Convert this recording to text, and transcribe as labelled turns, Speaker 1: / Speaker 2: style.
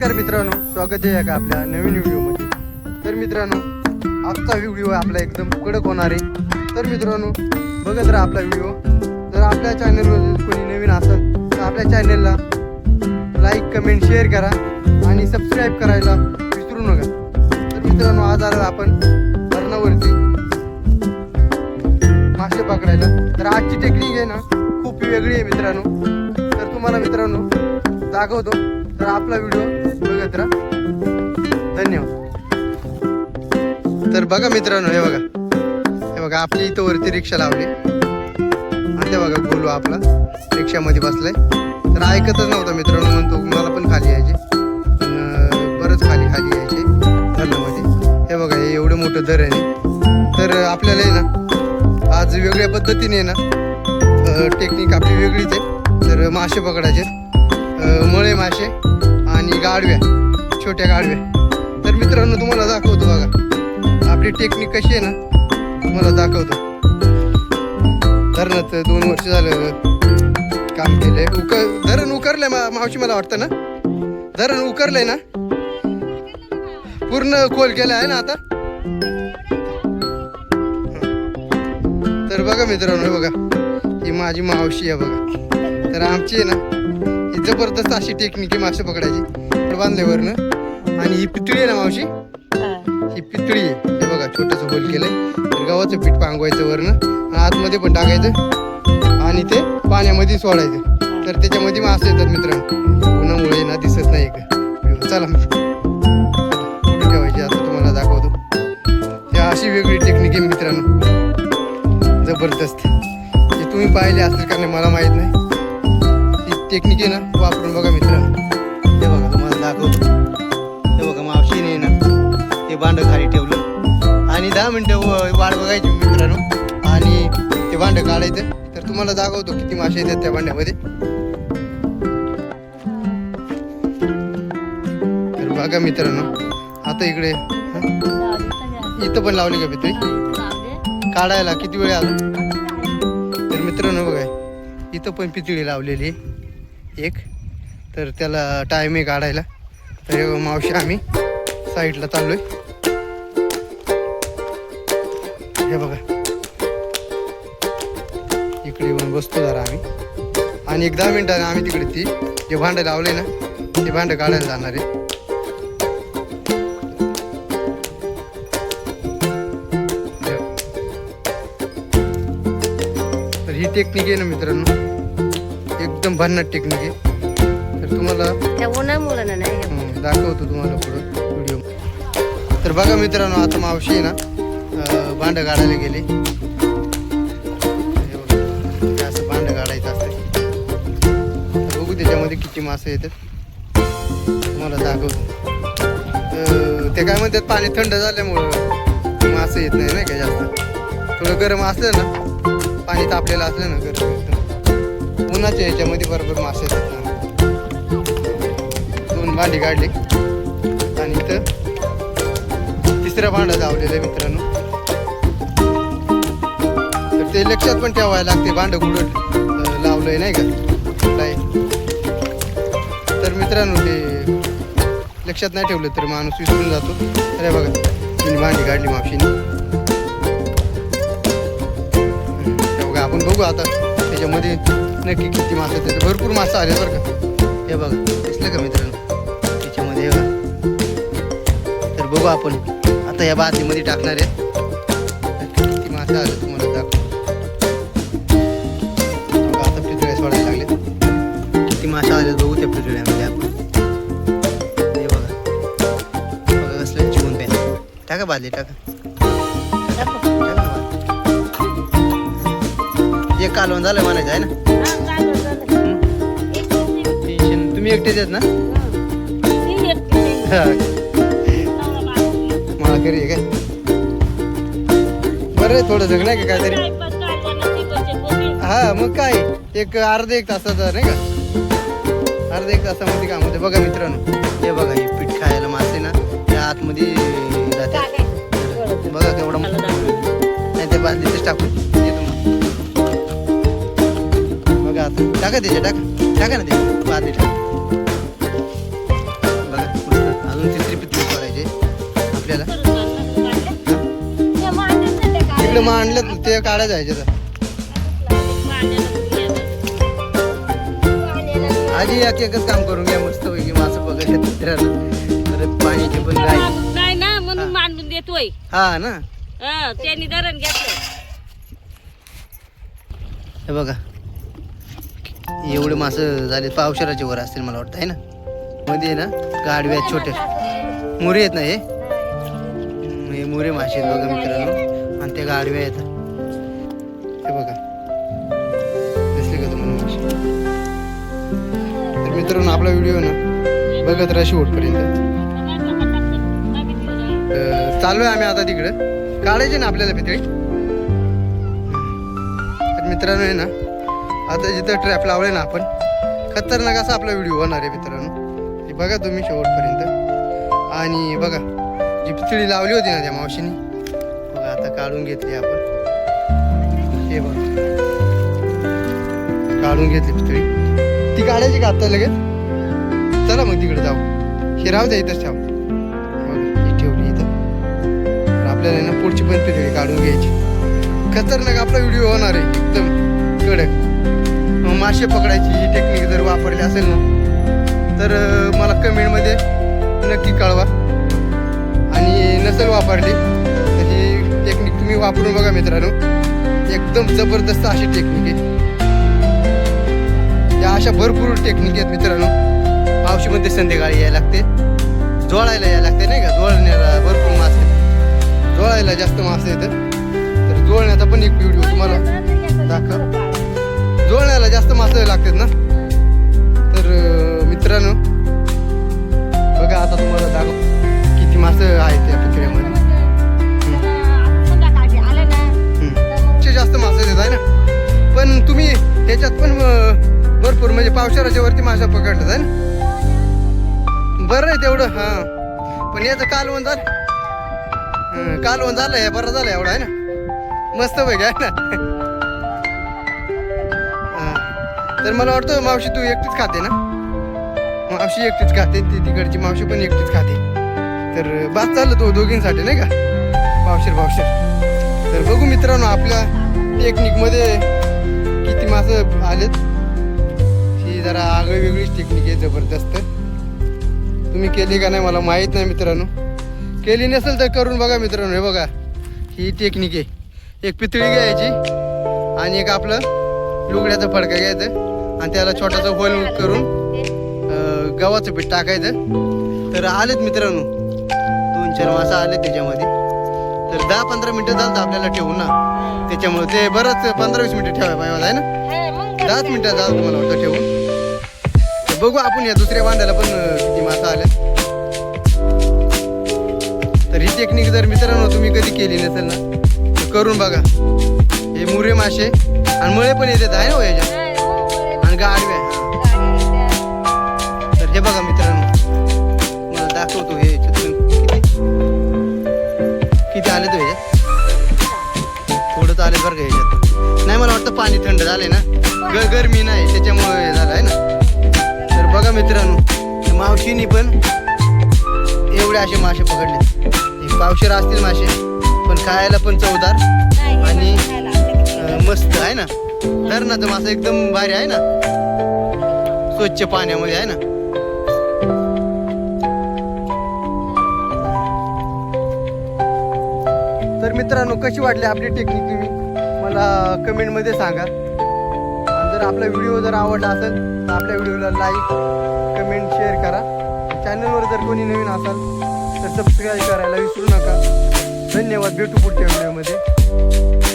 Speaker 1: नमस्कार मित्रांनो, स्वागत आहे का आपल्या नवीन व्हिडिओमध्ये. तर मित्रांनो, आजचा व्हिडिओ आपला एकदम कडक होणार आहे. तर मित्रांनो, बघत राहा आपला व्हिडिओ. जर आपल्या चॅनलवर कोणी नवीन असेल तर आपल्या चॅनलला लाईक, कमेंट, शेअर करा आणि सबस्क्राईब करायला विसरू नका. तर मित्रांनो, आज आलो आपण धरणावरती मासे पकडायला. तर आजची टेक्निक आहे ना खूप वेगळी आहे मित्रांनो. तर तुम्हाला मित्रांनो दाखवतो. तर आपला व्हिडिओ बघत राहा. धन्यवाद. तर बघा मित्रांनो, हे बघा आपली इथं वरती रिक्षा लावली आणि ते बघा गोलू आपला रिक्षामध्ये बसलाय. तर ऐकतच नव्हता मित्रांनो, म्हणतो मला पण खाली यायचे, पण बरंच खाली यायचे धरणामध्ये. हे बघा हे एवढं मोठं धरण आहे. तर आपल्याला आहे ना आज वेगळ्या पद्धतीने ना टेक्निक आपली वेगळीच आहे. तर मासे पकडायचे, मळे मासे आणि गाडव्या, छोट्या गाडव्या. तर मित्रांनो तुम्हाला दाखवतो बघा आपली टेक्निक कशी आहे ना, तुम्हाला दाखवतो. धरणात 2 वर्ष झालं काम केलंय. धरण उकरलंय मावशी, मला वाटतं ना धरण उकरलंय ना, पूर्ण खोल केलं आहे ना आता. तर बघा मित्रांनो, हे बघा ही माझी मावशी आहे बघा. तर आमची आहे ना ही जबरदस्त अशी टेक्निक आहे मासे पकडायची बांधल्यावरनं. आणि ही पितळी आहे ना मावशी, ही पितळी आहे. हे बघा छोटंसं होल केलंय. तर गव्हाचं पीठ पांगवायचं वरनं, आतमध्ये पण टाकायचं आणि ते पाण्यामध्ये सोडायचं. तर त्याच्यामध्ये मासे येतात मित्रांनो. उन्हामुळे ना दिसत नाही का. चला कुठे ठेवायची आता तुम्हाला दाखवतो. ही अशी वेगळी टेक्निक आहे मित्रांनो, जबरदस्त. हे तुम्ही पाहिले असेल का नाही मला माहीत नाही. टेक्निक आहे ना वापरून बघा मित्रांनो. हे बघा तुम्हाला दाखवतो. हे बघा मावशीने ना ते भांडं खाली ठेवलं आणि 10 मिनिटं वाट बघायची मित्रांनो आणि ते भांडं काढायचं. तर तुम्हाला दाखवतो किती मासे येतात त्या भांड्यामध्ये. तर बघा मित्रांनो, आता इकडे इथं पण लावली का पितळी काढायला किती वेळ आला. तर मित्रांनो बघा इथं पण पितळी लावलेली आहे एक. तर त्याला टाईम आहे काढायला. तर मावशी आम्ही साईडला चाललोय. हे बघा इकडे येऊन बसतो जरा आम्ही आणि 10 मिनिटांनी आम्ही तिकडे ती जे भांडं लावले ना ते भांडं काढायला जाणार आहे. तर ही टेक्निक आहे ना मित्रांनो एकदम भन्नाट टेक्निक आहे. तर तुम्हाला दाखवतो तुम्हाला पुढं व्हिडिओ. तर बघा मित्रांनो, आता मावशी आहे ना भांडं काढायला गेले. असं भांडं काढायचं असतं. तर बघू त्याच्यामध्ये किती मासे येतात तुम्हाला दाखवतो. ते काय म्हणतात पाणी थंड झाल्यामुळं मासे येत नाही का जास्त. थोडं गरम असलं ना, पाणी तापलेलं असलं ना गरम एकदम, उन्हाच्या ह्याच्यामध्ये बरोबर मासे येतात ना. 2 भांडी काढली आणि इथं 3रं भांडं लावलेलं आहे मित्रांनो. तर ते लक्षात पण ठेवायला लागते भांडं कुठं लावलंय नाही का. तर मित्रांनो ते लक्षात नाही ठेवलं तर माणूस विसरून जातो. अरे बघा तिने भांडी काढली मावशीने. बघा आपण बघू आता त्याच्यामध्ये नक्की किती मासे येतात. भरपूर मासे आले बरं का. हे बघा दिसलं का मित्रांनो त्याच्यामध्ये. हे बघा तर बघू आपण आता या बादलीमध्ये टाकणार आहे. किती मासे आले तुम्हाला दाखवतो. आता पितळ्या सोडायला लागले. किती मासे आले बघू त्या पितळ्यामध्ये आपण. हे बघा बघा कसलं चिवून प्या. टाका बादली टाका. एक कालवण झालं म्हणायचं आहे ना. तुम्ही एकटेच आहेत ना. मला घरी आहे काय बरं थोडं जग नाही का काहीतरी. हा मग काय एक अर्धा 1 तासाचा नाही का, अर्धा 1 तासामध्ये काम होते. बघा मित्रांनो हे बघा हे पीठ खायला मासे ना त्या आतमध्ये जाते. बघा केवढं नाही ते बादलीतच टाकून बघा. आता टाका त्याच्या टाका ना ते बादली टाका. बघा अजून तिसरी पितळी सोडायची आपल्याला. इकडे मांडलं ते काढा जायचे तर आधी एकच काम करून घ्या मस्त पैकी मासं बघायला परत पाण्याची पण
Speaker 2: नाही ना म्हणून मांडून देतोय.
Speaker 1: हा ना
Speaker 2: त्यांनी धरण घेतलं.
Speaker 1: हे बघा एवढे मासं झाले पावशेराच्या वर असतील मला वाटतं आहे ना. मध्ये ना गाडवे आहेत छोटे मुरे आहेत ना हे मुरे मासे आहेत बघा मित्रांनो. आणि ते गाडवे आहेत हे बघा दिसले का तुम्हाला मासे. तर मित्रांनो आपला व्हिडिओ ना बघत राहा शेवटपर्यंत. चालू आहे आम्ही आता तिकडं काढायचे ना आपल्याला पितळी. तर मित्रांनो आहे ना आता जिथं ट्रॅप लावले ना आपण खतरनाक असा आपला व्हिडिओ होणार आहे मित्रांनो. हे बघा तुम्ही शेवटपर्यंत. आणि बघा जी पितळी लावली होती ना त्या मावशीने बघा आता काढून घेतली आपण. हे बघा काढून घेतली पितळी. ती काढायची का आता लगेच. चला मग तिकडे जाऊ. हे राहू द्या इथंच ठेव. ही ठेवली इथं. तर आपल्याला ना पुढची पण पितळी काढून घ्यायची. खतरनाक आपला व्हिडिओ होणार आहे एकदम कडक. मासे पकडायची ही टेक्निक जर वापरली असेल ना तर मला कमेंटमध्ये नक्की कळवा. आणि नसेल वापरली तर ही टेक्निक तुम्ही वापरून बघा मित्रांनो. एकदम जबरदस्त अशी टेक्निक आहे. या अशा भरपूर टेक्निक आहेत मित्रांनो. पावशीमध्ये संध्याकाळी यायला लागते जोळायला यायला लागते नाही का. जोळण्याला भरपूर मासे जोळायला जास्त मासे येतात. तर जोळण्याचा पण एक व्हिडिओ तुम्हाला दाखव. जोळण्याला जास्त मासे लागतात ना. तर मित्रांनो बघा आता तुम्हाला दाखव किती मासे आहेत त्या पितळ्यामध्ये. जास्त मासे देत आहे ना. पण तुम्ही त्याच्यात पण भरपूर म्हणजे पावसाळ्याच्या वरती मासा पकडतात आहे ना. बरं आहे तेवढं. हा पण याचं कालवण झालं हे बरं झालं एवढं आहे ना. मस्त पैकी आहे ना. तर मला वाटतं मावशी तू एकटीच खाते ना. मावशी एकटीच खाते ती तिकडची मावशी पण एकटीच खाते. तर बात चाललं तो दोघींसाठी नाही का पावशेर. तर बघू मित्रांनो आपल्या टेक्निकमध्ये किती मासं आलेत. ही जरा आगळी वेगळीच टेक्निक आहे जबरदस्त. तुम्ही केली का नाही मला माहीत नाही मित्रांनो. केली नसेल तर करून बघा मित्रांनो. हे बघा ही टेक्निक आहे. एक पितळी घ्यायची आणि एक आपलं लुगड्याचं फडका घ्यायचं आणि त्याला छोटासा होल करून गव्हाचं पीठ टाकायचं. तर आलेत मित्रांनो 2-4 मासे आले त्याच्यामध्ये. तर 10-15 मिनिटं झालं आपल्याला ठेवून ना. त्याच्यामुळे ते बरंच 15-20 मिनिटं ठेवायला पाहिजे आहे ना. 10 मिनिटं झालं तुम्हाला वाटतं ठेवून. बघू आपण या दुसऱ्या भांड्याला पण किती मासे आले. तर ही टेक्निक जर मित्रांनो तुम्ही कधी केली नसेल ना तर करून बघा. हे मुरे मासे आणि मळे पण येतात आहे ना याच्यात आणि गाडवे. तर हे बघा मित्रांनो मला दाखवतो हे किती आले तो ह्याच्यात. थोडंच आले बरं का ह्याच्यात. नाही मला वाटतं पाणी थंड झालंय ना. गरमी नाही त्याच्यामुळे हे झालं आहे ना. तर बघा मित्रांनो मावशीनी पण एवढे असे मासे पकडले. पावशेर असतील मासे पण खायला पण चवदार आणि मस्त आहे ना. धरणाचं मासं एकदम भारी आहे ना. स्वच्छ पाण्यामध्ये आहे ना. तर मित्रांनो कशी वाटली आपली टेक्निक तुम्ही मला कमेंटमध्ये सांगा. आणि जर आपला व्हिडिओ जर आवडला असेल तर आपल्या व्हिडिओला लाईक कमेंट शेअर करा. चॅनलवर जर कोणी नवीन असाल तर सबस्क्राईब करायला विसरू नका. धन्यवाद. भेटू पुढच्या व्हिडिओमध्ये.